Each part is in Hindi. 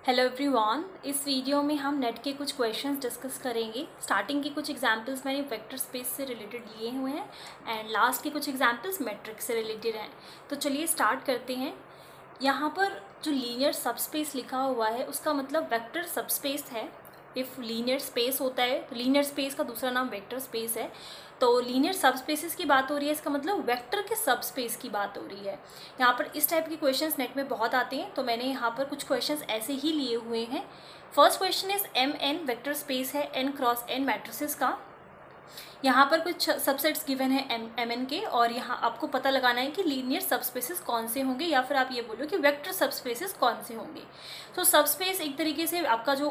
हेलो एवरीवन, इस वीडियो में हम नेट के कुछ क्वेश्चंस डिस्कस करेंगे। स्टार्टिंग के कुछ एग्जांपल्स मैंने वेक्टर स्पेस से रिलेटेड लिए हुए हैं एंड लास्ट के कुछ एग्जांपल्स मैट्रिक्स से रिलेटेड हैं। तो चलिए स्टार्ट करते हैं। यहाँ पर जो लीनियर सबस्पेस लिखा हुआ है उसका मतलब वेक्टर सबस्पेस है। इफ़ लीनियर स्पेस होता है तो लीनियर स्पेस का दूसरा नाम वेक्टर स्पेस है। तो लीनियर सबस्पेसेस की बात हो रही है, इसका मतलब वेक्टर के सबस्पेस की बात हो रही है। यहाँ पर इस टाइप के क्वेश्चंस नेट में बहुत आते हैं, तो मैंने यहाँ पर कुछ क्वेश्चंस ऐसे ही लिए हुए हैं। First question is MN vector space है N क्रॉस N मैट्रिसेस का। यहाँ पर कुछ सबसेट्स गिवन है MN के, और यहाँ आपको पता लगाना है कि लीनियर सबस्पेसेस कौन से होंगे, या फिर आप ये बोलो कि वेक्टर सबस्पेसेस कौन से होंगे। तो सबस्पेस एक तरीके से आपका जो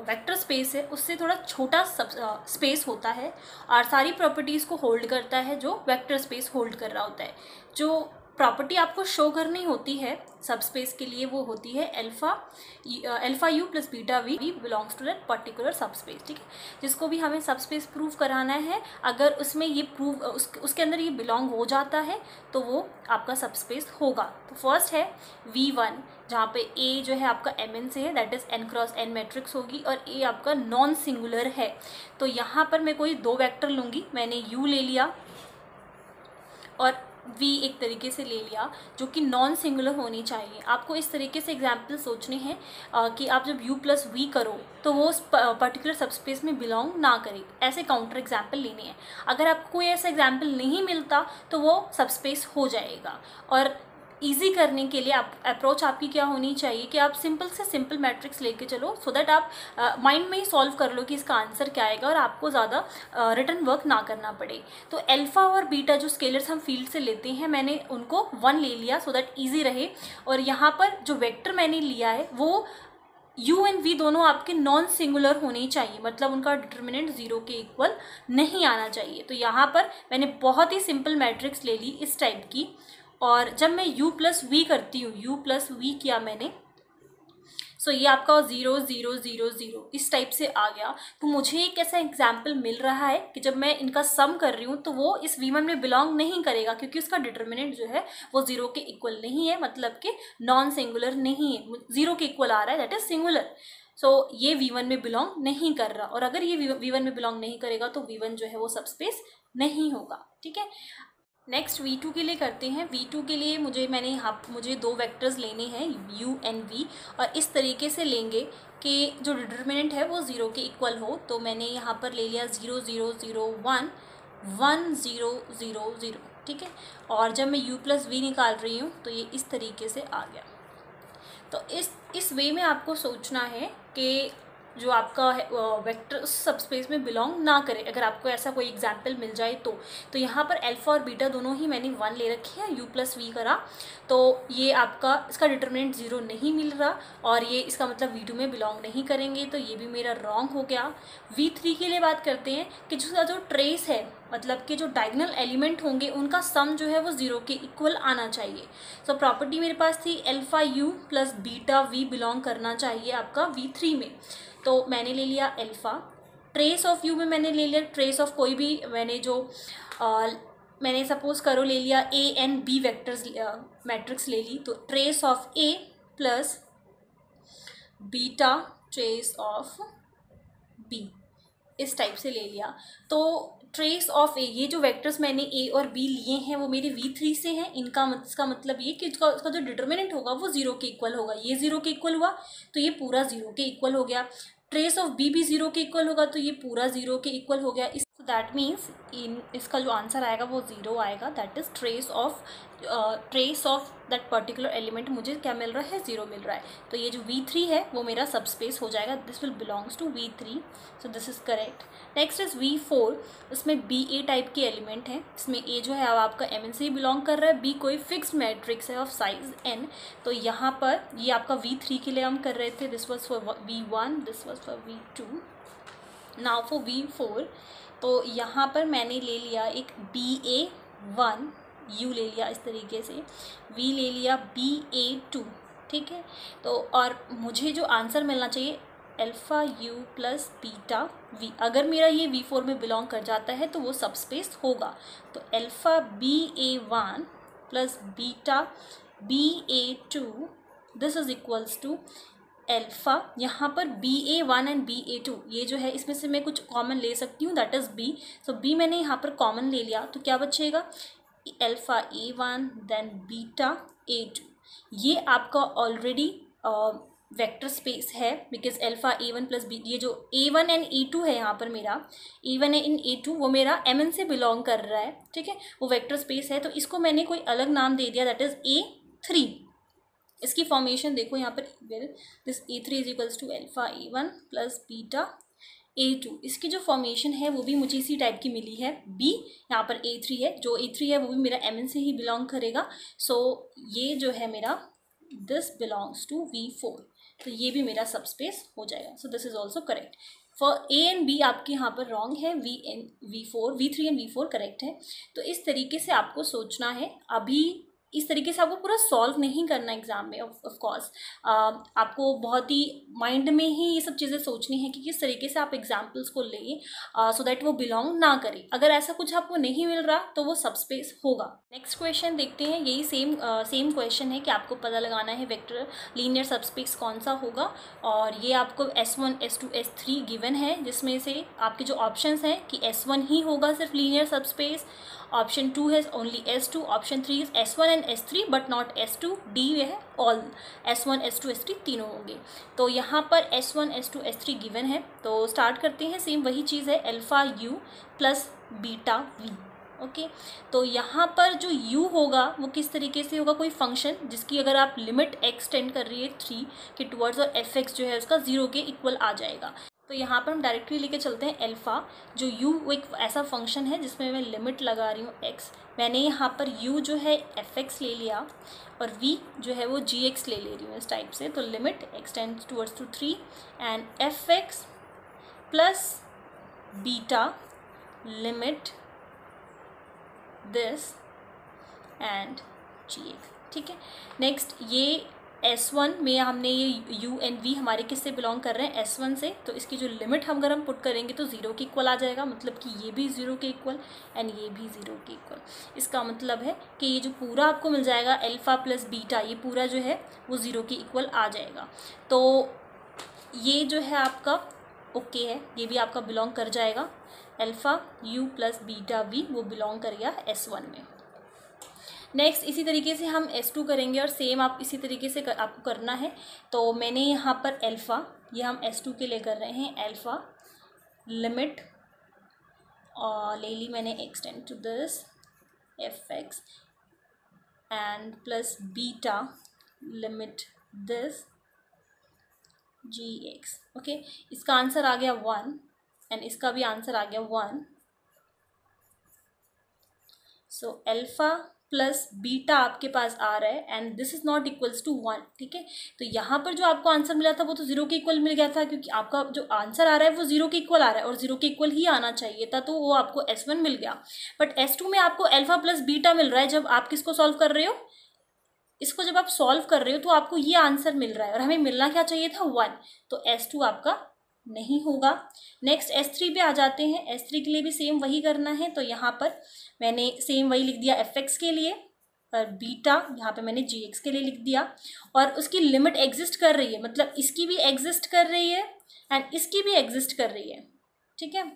वेक्टर स्पेस है उससे थोड़ा छोटा स्पेस होता है और सारी प्रॉपर्टीज़ को होल्ड करता है जो वेक्टर स्पेस होल्ड कर रहा होता है। जो प्रॉपर्टी आपको शो करनी होती है सबस्पेस के लिए वो होती है alpha u plus beta v belongs to that particular subspace, ठीक है। जिसको भी हमें सबस्पेस प्रूव कराना है, अगर उसमें ये उसके अंदर ये बिलोंग हो जाता है तो वो आपका सबस्पेस होगा। तो फर्स्ट है V1, जहाँ पे A जो है आपका MN से है, that is N cross N matrix होगी, और A आपका नॉन सिंगुलर है। तो यहाँ पर मैं कोई दो वेक्टर लूँगी, मैंने U ले लिया और V एक तरीके से ले लिया जो कि नॉन सिंगुलर होनी चाहिए। आपको इस तरीके से एग्जाम्पल सोचने हैं कि आप जब U प्लस V करो तो वो उस पर्टिकुलर सबस्पेस में बिलोंग ना करे, ऐसे काउंटर एग्जाम्पल लेने हैं। अगर आपको कोई ऐसा एग्जाम्पल नहीं मिलता तो वो सबस्पेस हो जाएगा। और ईजी करने के लिए अप्रोच आपकी क्या होनी चाहिए कि आप सिंपल से सिंपल मैट्रिक्स लेके चलो, सो दैट आप माइंड में ही सॉल्व कर लो कि इसका आंसर क्या आएगा और आपको ज़्यादा रिटर्न वर्क ना करना पड़े। तो अल्फा और बीटा जो स्केलर्स हम फील्ड से लेते हैं, मैंने उनको 1 ले लिया सो दैट ईजी रहे। और यहाँ पर जो वेक्टर मैंने लिया है वो U एंड V दोनों आपके नॉन सिंगुलर होने चाहिए, मतलब उनका डिटर्मिनेंट 0 के इक्वल नहीं आना चाहिए। तो यहाँ पर मैंने बहुत ही सिंपल मैट्रिक्स ले ली इस टाइप की, और जब मैं U प्लस V करती हूँ, U प्लस V किया मैंने, सो ये आपका 0 0 0 0 इस टाइप से आ गया। तो मुझे एक ऐसा एग्जाम्पल मिल रहा है कि जब मैं इनका सम कर रही हूँ तो वो इस V1 में बिलोंग नहीं करेगा, क्योंकि उसका डिटर्मिनेंट जो है वो 0 के इक्वल नहीं है, मतलब कि नॉन सिंगुलर नहीं है। 0 के इक्वल आ रहा है, दैट इज सिंगुलर। सो ये V1 में बिलोंग नहीं कर रहा, और अगर ये V1 में बिलोंग नहीं करेगा तो V1 जो है वो सबस्पेस नहीं होगा, ठीक है। नेक्स्ट V2 के लिए करते हैं। V2 के लिए मुझे दो वेक्टर्स लेने हैं U एंड V, और इस तरीके से लेंगे कि जो डिटर्मिनेंट है वो 0 के इक्वल हो। तो मैंने यहाँ पर ले लिया 0 0 0 1 1 0 0 0, ठीक है। और जब मैं U प्लस V निकाल रही हूँ तो ये इस तरीके से आ गया। तो इस वे में आपको सोचना है कि जो आपका वेक्टर उस सबस्पेस में बिलोंग ना करे। अगर आपको ऐसा कोई एग्जाम्पल मिल जाए तो यहाँ पर अल्फा और बीटा दोनों ही मैंने 1 ले रखी है, U प्लस V करा, तो ये आपका इसका डिटर्मिनेंट 0 नहीं मिल रहा, और ये इसका मतलब V2 में बिलोंग नहीं करेंगे, तो ये भी मेरा रॉन्ग हो गया। V3 के लिए बात करते हैं कि जिसका जो ट्रेस है, मतलब कि जो डायगोनल एलिमेंट होंगे उनका सम जो है वो 0 के इक्वल आना चाहिए। सो प्रॉपर्टी मेरे पास थी alpha U plus beta V belong करना चाहिए आपका V3 में। तो मैंने ले लिया अल्फा। ट्रेस ऑफ U में मैंने ले लिया ट्रेस ऑफ कोई भी, मैंने सपोज करो ले लिया A and B vectors matrix ले ली, तो trace of A plus beta trace of B इस टाइप से ले लिया। तो ट्रेस ऑफ A, ये जो वेक्टर्स मैंने A और B लिए हैं वो मेरे V3 से हैं। इसका मतलब ये कि उसका जो डिटर्मिनेंट होगा वो 0 के इक्वल होगा। ये 0 के इक्वल हुआ तो ये पूरा 0 के इक्वल हो गया। ट्रेस ऑफ B भी 0 के इक्वल होगा तो ये पूरा 0 के इक्वल हो गया। दैट मीन्स इसका जो आंसर आएगा वो 0 आएगा, that is trace of that particular element मुझे क्या मिल रहा है, 0 मिल रहा है। तो ये जो V3 है वो मेरा सबस्पेस हो जाएगा, this will belongs to V3, so this is correct. Next is V4, उसमें BA टाइप के एलिमेंट है। इसमें A जो है अब आपका MN से ही बिलोंग कर रहा है, B कोई फिक्स्ड मैट्रिक्स है ऑफ साइज N। तो यहाँ पर ये आपका V3 के लिए हम कर रहे थे, this was for V1, this was for V2, now for V4। तो यहाँ पर मैंने ले लिया एक BA1 U ले लिया इस तरीके से, V ले लिया BA2, ठीक है। तो और मुझे जो आंसर मिलना चाहिए alpha U plus beta V, अगर मेरा ये V4 में बिलोंग कर जाता है तो वो सबस्पेस होगा। तो alpha BA1 plus beta BA2 this is equals to alpha, यहाँ पर BA1 एंड BA2 ये जो है इसमें से मैं कुछ कॉमन ले सकती हूँ, that is B। So B मैंने यहाँ पर कॉमन ले लिया तो क्या बचेगा, alpha A1 then beta A2। ये आपका ऑलरेडी वेक्टर स्पेस है, because alpha A1 plus B, ये जो A1 एंड A2 है यहाँ पर मेरा A1 एंड A2 वो मेरा Mn से बिलोंग कर रहा है, ठीक है, वो वेक्टर स्पेस है। तो इसको मैंने कोई अलग नाम दे दिया, दैट इज़ A3। इसकी फॉर्मेशन देखो यहाँ पर, this A3 is equals to alpha A1 plus beta A2। इसकी जो फॉर्मेशन है वो भी मुझे इसी टाइप की मिली है, B यहाँ पर A3 है, जो A3 है वो भी मेरा Mn से ही बिलोंग करेगा। सो ये जो है मेरा दिस बिलोंग्स टू V4, तो ये भी मेरा सबस्पेस हो जाएगा। सो this is also correct. For A and B आपके यहाँ पर रॉन्ग है, V3 एंड V4 करेक्ट है। तो इस तरीके से आपको सोचना है, अभी इस तरीके से आपको पूरा सॉल्व नहीं करना एग्जाम में। ऑफ कोर्स आपको बहुत ही माइंड में ही ये सब चीज़ें सोचनी है कि किस तरीके से आप एग्जाम्पल्स को लें सो दैट वो बिलोंग ना करें। अगर ऐसा कुछ आपको नहीं मिल रहा तो वो सबस्पेस होगा। नेक्स्ट क्वेश्चन देखते हैं, यही सेम क्वेश्चन है कि आपको पता लगाना है वेक्टर लीनियर सबस्पेस कौन सा होगा, और ये आपको S1 S2 S3 गिवन है, जिसमें से आपके जो ऑप्शंस हैं कि S1 ही होगा सिर्फ लीनियर सबस्पेस, ऑप्शन 2 है only S2, option 3 is S1 and S3 but not S2, D है ऑल S1 S2 S3 तीनों होंगे। तो यहाँ पर S1 S2 S3 गिवन है, तो स्टार्ट करते हैं। सेम वही चीज़ है, alpha U plus beta V। Okay, तो यहाँ पर जो U होगा वो किस तरीके से होगा, कोई फंक्शन जिसकी अगर आप लिमिट एक्सटेंड कर रही है 3 के टुवर्ड्स, और fx जो है उसका 0 के इक्वल आ जाएगा। तो यहाँ पर हम डायरेक्टली लेके चलते हैं अल्फ़ा, जो U वो एक ऐसा फंक्शन है जिसमें मैं लिमिट लगा रही हूँ x। मैंने यहाँ पर U जो है fx ले लिया और V जो है वो gx ले रही हूँ इस टाइप से। तो limit x tends towards to 3 and fx plus beta limit this and gx, ठीक है। नेक्स्ट ये S1 में हमने ये U एंड V हमारे किस से बिलोंग कर रहे हैं, S1 से, तो इसकी जो लिमिट हम अगर हम पुट करेंगे तो 0 के इक्वल आ जाएगा, मतलब कि ये भी 0 के इक्वल एंड ये भी 0 के इक्वल। इसका मतलब है कि ये जो पूरा आपको मिल जाएगा अल्फ़ा प्लस बीटा, ये पूरा जो है वो 0 के इक्वल आ जाएगा। तो ये जो है आपका ओके है, ये भी आपका बिलोंग कर जाएगा, alpha U plus beta V वो बिलोंग कर गया S1 में। नेक्स्ट इसी तरीके से हम S2 करेंगे और सेम आप इसी तरीके से आपको करना है। तो मैंने यहाँ पर अल्फ़ा, ये हम S2 के लिए कर रहे हैं, अल्फ़ा लिमिट ले ली मैंने x tends to this fx and plus beta limit this gx। Okay, इसका आंसर आ गया 1 एंड इसका भी आंसर आ गया 1। सो अल्फ़ा प्लस बीटा आपके पास आ रहा है and this is not equals to 1, ठीक है। तो यहाँ पर जो आपको आंसर मिला था वो तो 0 के इक्वल मिल गया था, क्योंकि आपका जो आंसर आ रहा है वो 0 के इक्वल आ रहा है और 0 के इक्वल ही आना चाहिए था, तो वो आपको S1 मिल गया। बट S2 में आपको अल्फ़ा प्लस बीटा मिल रहा है जब आप किसको सॉल्व कर रहे हो, इसको जब आप सॉल्व कर रहे हो तो आपको ये आंसर मिल रहा है और हमें मिलना क्या चाहिए था 1, तो S2 आपका नहीं होगा। नेक्स्ट S3 पे आ जाते हैं। S3 के लिए भी सेम वही करना है, तो यहाँ पर मैंने सेम वही लिख दिया fx के लिए और बीटा यहाँ पे मैंने gx के लिए लिख दिया, और उसकी लिमिट एग्जिस्ट कर रही है, मतलब इसकी भी एग्जिस्ट कर रही है एंड इसकी भी एग्जिस्ट कर रही है, ठीक है।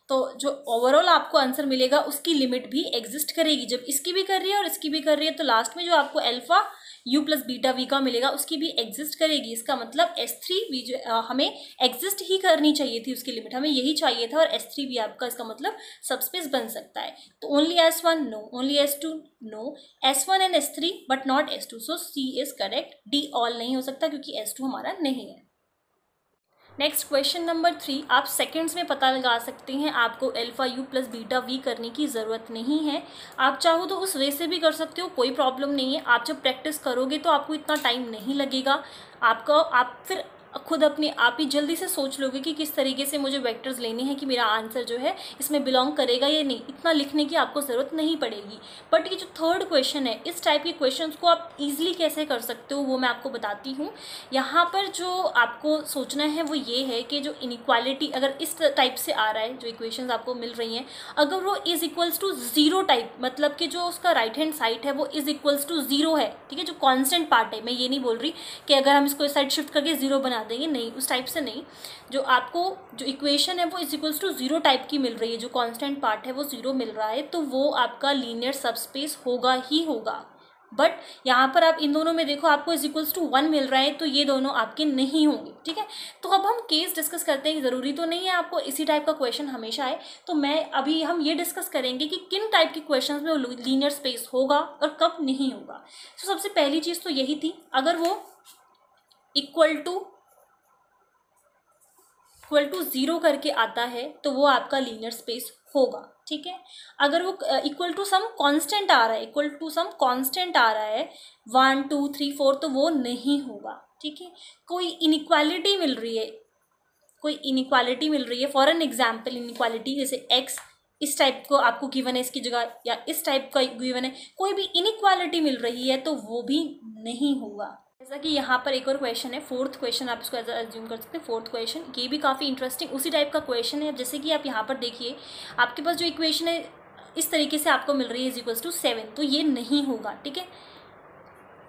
तो जो ओवरऑल आपको आंसर मिलेगा उसकी लिमिट भी एग्जिस्ट करेगी, जब इसकी भी कर रही है और इसकी भी कर रही है तो लास्ट में जो आपको alpha U plus beta V का मिलेगा उसकी भी एग्जिस्ट करेगी। इसका मतलब S3 भी जो हमें एग्जिस्ट ही करनी चाहिए थी, उसकी लिमिट हमें यही चाहिए था, और S3 भी आपका इसका मतलब सबस्पेस बन सकता है। तो only S1 no, only S2 no, S1 and S3 but not S2, so C is correct. D all नहीं हो सकता क्योंकि S2 हमारा नहीं है। नेक्स्ट क्वेश्चन नंबर 3, आप सेकंड्स में पता लगा सकते हैं, आपको alpha U plus beta V करने की ज़रूरत नहीं है। आप चाहो तो उस वे से भी कर सकते हो, कोई प्रॉब्लम नहीं है। आप जब प्रैक्टिस करोगे तो आपको इतना टाइम नहीं लगेगा। आप फिर खुद अपने आप ही जल्दी से सोच लोगे कि किस तरीके से मुझे वेक्टर्स लेने हैं कि मेरा आंसर जो है इसमें बिलोंग करेगा या नहीं। इतना लिखने की आपको ज़रूरत नहीं पड़ेगी। बट ये जो थर्ड क्वेश्चन है, इस टाइप के क्वेश्चंस को आप इजीली कैसे कर सकते हो वो मैं आपको बताती हूँ। यहाँ पर जो आपको सोचना है वो ये है कि जो इनइक्वालिटी अगर इस टाइप से आ रहा है, जो इक्वेशंस आपको मिल रही हैं, अगर वो is equals to zero type, मतलब कि जो उसका राइट हैंड साइड है वो इज इक्वल्स टू ज़ीरो है, ठीक है, जो कॉन्स्टेंट पार्ट है। मैं ये नहीं बोल रही कि अगर हम इसको इस साइड शिफ्ट करके ज़ीरो बना देंगे, नहीं, उस टाइप से नहीं। जो आपको जो इक्वेशन है वो is equals to zero type की मिल रही है, जो कॉन्स्टेंट पार्ट है वो ज़ीरो मिल रहा है, तो वो आपका लीनियर सबस्पेस होगा ही होगा। बट यहाँ पर आप इन दोनों में देखो, आपको इज इक्वल्स टू 1 मिल रहा है, तो ये दोनों आपके नहीं होंगे, ठीक है। तो अब हम केस डिस्कस करते हैं। ज़रूरी तो नहीं है आपको इसी टाइप का क्वेश्चन हमेशा आए, तो हम ये डिस्कस करेंगे कि किन टाइप के क्वेश्चन में लीनियर स्पेस होगा और कब नहीं होगा। तो सबसे पहली चीज़ तो यही थी, अगर वो इक्वल टू ज़ीरो करके आता है तो वो आपका लीनियर स्पेस होगा, ठीक है। अगर वो इक्वल टू सम कांस्टेंट आ रहा है, 1 2 3 4, तो वो नहीं होगा, ठीक है। कोई इनइक्वालिटी मिल रही है, फॉर एन एग्जाम्पल इनइक्वालिटी जैसे x इस टाइप को आपको गिवन है इसकी जगह, या इस टाइप का गिवन है, कोई भी इनइक्वालिटी मिल रही है तो वो भी नहीं होगा। जैसा कि यहाँ पर एक और क्वेश्चन है, फोर्थ क्वेश्चन, आप इसको एज्यूम कर सकते हैं फोर्थ क्वेश्चन। ये भी काफ़ी इंटरेस्टिंग उसी टाइप का क्वेश्चन है। जैसे कि आप यहाँ पर देखिए, आपके पास जो इक्वेशन है इस तरीके से आपको मिल रही है, इज इक्वल्स टू 7, तो ये नहीं होगा, ठीक है।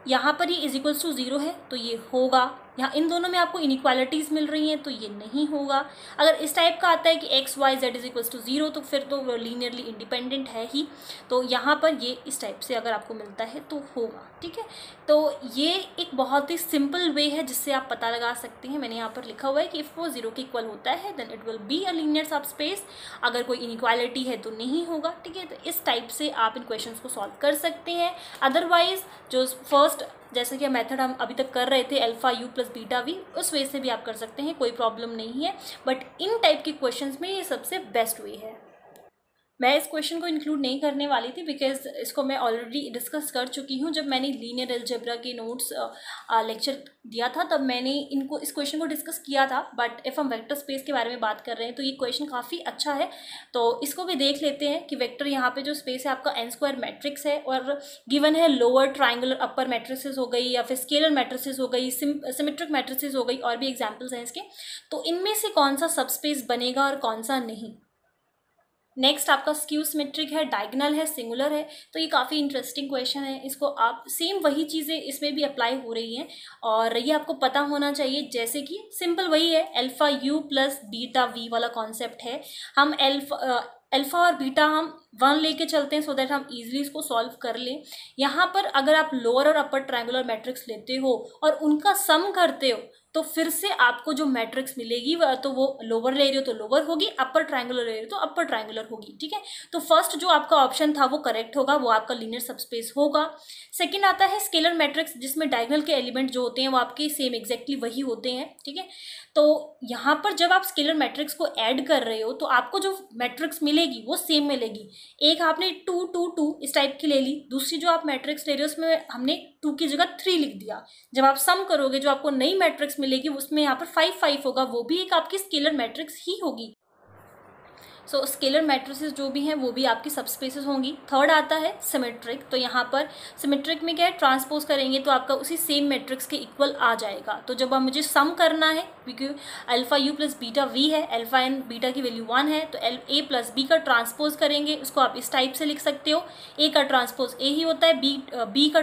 यहाँ पर ये इज इक्वल्स टू 0 है तो ये होगा। यहाँ इन दोनों में आपको इनइक्वालिटीज़ मिल रही हैं तो ये नहीं होगा। अगर इस टाइप का आता है कि x y z is equals to 0, तो फिर तो वो लीनियरली इंडिपेंडेंट है ही। तो यहाँ पर ये इस टाइप से अगर आपको मिलता है तो होगा, ठीक है। तो ये एक बहुत ही सिंपल वे है जिससे आप पता लगा सकते हैं। मैंने यहाँ पर लिखा हुआ है कि इफ़ वो 0 के इक्वल होता है then it will be a linear subspace. अगर कोई इनइक्वालिटी है तो नहीं होगा, ठीक है। तो इस टाइप से आप इन क्वेश्चंस को सॉल्व कर सकते हैं। अदरवाइज जो फर्स्ट जैसे कि मेथड हम अभी तक कर रहे थे alpha u plus beta we, उस वे से भी आप कर सकते हैं, कोई प्रॉब्लम नहीं है। बट इन टाइप के क्वेश्चंस में ये सबसे बेस्ट वे है। मैं इस क्वेश्चन को इंक्लूड नहीं करने वाली थी बिकॉज इसको मैं ऑलरेडी डिस्कस कर चुकी हूँ। जब मैंने लीनियर अलजेब्रा के नोट्स लेक्चर दिया था तब मैंने इस क्वेश्चन को डिस्कस किया था। बट इफ़ हम वेक्टर स्पेस के बारे में बात कर रहे हैं तो ये क्वेश्चन काफ़ी अच्छा है, तो इसको भी देख लेते हैं कि वेक्टर यहाँ पे जो स्पेस है आपका n² मैट्रिक्स है और गिवन है लोअर ट्राइंगुलर अपर मैट्रिसेस हो गई, या फिर स्केलर मैट्रिसेस हो गई, सिमेट्रिक मैट्रिसेस हो गई, और भी एग्जाम्पल्स हैं इसके। तो इनमें से कौन सा सबस्पेस बनेगा और कौन सा नहीं। नेक्स्ट आपका स्क्यू सिमेट्रिक है, डायगोनल है, सिंगुलर है। तो ये काफ़ी इंटरेस्टिंग क्वेश्चन है। इसको आप सेम वही चीज़ें इसमें भी अप्लाई हो रही हैं और ये आपको पता होना चाहिए। जैसे कि सिंपल वही है, alpha u plus beta we वाला कॉन्सेप्ट है। हम अल्फा और बीटा हम 1 लेके चलते हैं सो दैट हम इजीली इसको सॉल्व कर लें। यहाँ पर अगर आप लोअर और अपर ट्रायंगुलर मैट्रिक्स लेते हो और उनका सम करते हो तो फिर से आपको जो मैट्रिक्स मिलेगी तो वो लोअर ले रहे हो तो लोअर होगी, अपर ट्रायंगुलर ले रहे हो तो अपर ट्रायंगुलर होगी, ठीक है। तो फर्स्ट जो आपका ऑप्शन था वो करेक्ट होगा, वो आपका लीनियर सबस्पेस होगा। सेकंड आता है स्केलर मैट्रिक्स, जिसमें डायगोनल के एलिमेंट जो होते हैं वो आपके सेम एग्जैक्टली वही होते हैं, ठीक है। तो यहाँ पर जब आप स्केलर मैट्रिक्स को ऐड कर रहे हो तो आपको जो मैट्रिक्स मिलेगी वो सेम मिलेगी। एक आपने 2 2 2 इस टाइप की ले ली, दूसरी जो आप मैट्रिक्स ले रहे हो उसमें हमने 2 की जगह 3 लिख दिया। जब आप सम करोगे जो आपको नई मैट्रिक्स मिलेगी उसमें यहाँ पर 5 5 होगा, वो भी एक आपकी स्केलर मैट्रिक्स ही होगी। सो स्केलर मैट्रिसेस जो भी हैं वो भी आपकी सबस्पेसेस होंगी। थर्ड आता है सिमेट्रिक। तो यहाँ पर सिमेट्रिक में क्या है, ट्रांसपोज करेंगे तो आपका उसी सेम मैट्रिक्स के इक्वल आ जाएगा। तो जब आप मुझे सम करना है, क्योंकि alpha u plus beta we है, अल्फा एंड बीटा की वैल्यू 1 है, तो ए प्लस बी का ट्रांसपोज करेंगे। उसको आप इस टाइप से लिख सकते हो, ए का ट्रांसपोज ए ही होता है, बी का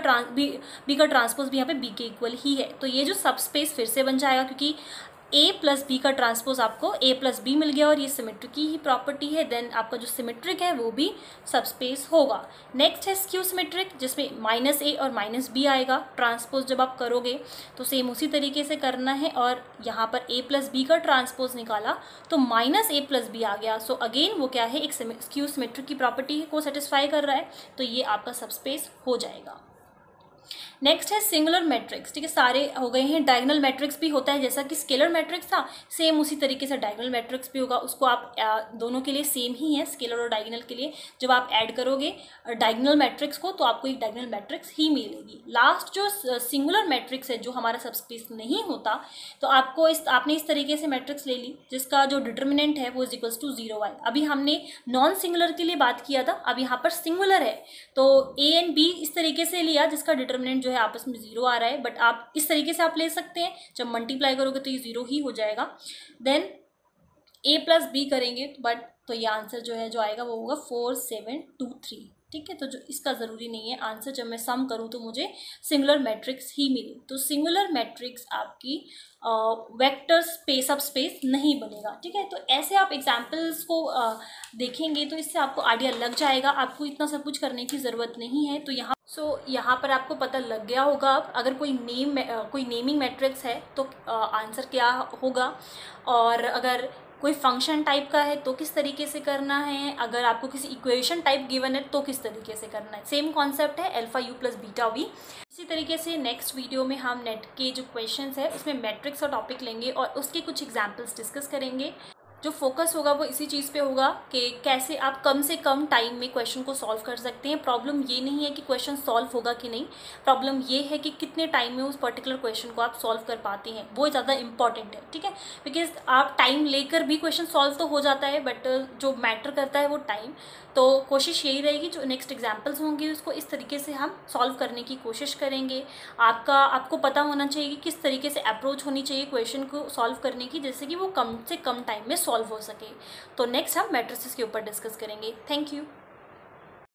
ट्रांसपोज भी यहाँ पे बी के इक्वल ही है। तो ये जो सबस्पेस फिर से बन जाएगा क्योंकि ए प्लस बी का ट्रांसपोज आपको ए प्लस बी मिल गया और ये सिमेट्रिक की ही प्रॉपर्टी है। देन आपका जो सिमेट्रिक है वो भी सबस्पेस होगा। नेक्स्ट है स्क्यू सिमेट्रिक, जिसमें माइनस ए और माइनस बी आएगा। ट्रांसपोज जब आप करोगे तो सेम उसी तरीके से करना है और यहाँ पर ए प्लस बी का ट्रांसपोज निकाला तो माइनस ए प्लस बी आ गया। सो अगेन वो क्या है, एक स्क्यू सिमेट्रिक की प्रॉपर्टी को सेटिस्फाई कर रहा है, तो ये आपका सबस्पेस हो जाएगा। नेक्स्ट है सिंगुलर मैट्रिक्स, ठीक है, सारे हो गए हैं। डायगोनल मैट्रिक्स भी होता है, जैसा कि स्केलर मैट्रिक्स था सेम उसी तरीके से डायगोनल मैट्रिक्स भी होगा। उसको आप दोनों के लिए सेम ही है, स्केलर और डायगोनल के लिए। जब आप ऐड करोगे डायगोनल मैट्रिक्स को तो आपको एक डायगोनल मैट्रिक्स ही मिलेगी। लास्ट जो सिंगुलर मैट्रिक्स है, जो हमारा सबस्पेस नहीं होता, तो आपने इस तरीके से मैट्रिक्स ले ली जिसका जो डिटर्मिनेंट है वो =0 आए। अभी हमने नॉन सिंगुलर के लिए बात किया था, अब यहाँ पर सिंगुलर है तो ए एंड बी इस तरीके से लिया जिसका डिटर्मिनेंट जो है आपस में 0 आ रहा है। बट आप इस तरीके से आप ले सकते हैं, जब मल्टीप्लाई करोगे तो ये 0 ही हो जाएगा। देन a प्लस बी करेंगे बट तो ये आंसर जो है जो आएगा वो होगा 4723, ठीक है। तो जो इसका ज़रूरी नहीं है आंसर, जब मैं सम करूँ तो मुझे सिंगुलर मैट्रिक्स ही मिले। तो सिंगुलर मैट्रिक्स आपकी वेक्टर स्पेस सब स्पेस नहीं बनेगा, ठीक है। तो ऐसे आप एग्जाम्पल्स को देखेंगे तो इससे आपको आइडिया लग जाएगा, आपको इतना सब कुछ करने की ज़रूरत नहीं है। तो यहाँ पर आपको पता लग गया होगा। अब अगर कोई नेमिंग मैट्रिक्स है तो आंसर क्या होगा, और अगर कोई फंक्शन टाइप का है तो किस तरीके से करना है, अगर आपको किसी इक्वेशन टाइप गिवन है तो किस तरीके से करना है। सेम कॉन्सेप्ट है alpha u plus beta we. इसी तरीके से नेक्स्ट वीडियो में हम नेट के जो क्वेश्चंस है उसमें मैट्रिक्स और टॉपिक लेंगे और उसके कुछ एग्जांपल्स डिस्कस करेंगे। जो फोकस होगा वो इसी चीज़ पे होगा कि कैसे आप कम से कम टाइम में क्वेश्चन को सॉल्व कर सकते हैं। प्रॉब्लम ये नहीं है कि क्वेश्चन सॉल्व होगा कि नहीं, प्रॉब्लम ये है कि कितने टाइम में उस पर्टिकुलर क्वेश्चन को आप सॉल्व कर पाते हैं, वो ज़्यादा इंपॉर्टेंट है, ठीक है। बिकॉज आप टाइम लेकर भी क्वेश्चन सॉल्व तो हो जाता है, बट जो मैटर करता है वो टाइम। तो कोशिश यही रहेगी जो नेक्स्ट एग्जाम्पल्स होंगे उसको इस तरीके से हम सॉल्व करने की कोशिश करेंगे। आपको पता होना चाहिए कि किस तरीके से अप्रोच होनी चाहिए क्वेश्चन को सॉल्व करने की, जैसे कि वो कम से कम टाइम में सॉल्व हो सके। तो नेक्स्ट हम मैट्रिसेस के ऊपर डिस्कस करेंगे। Thank you.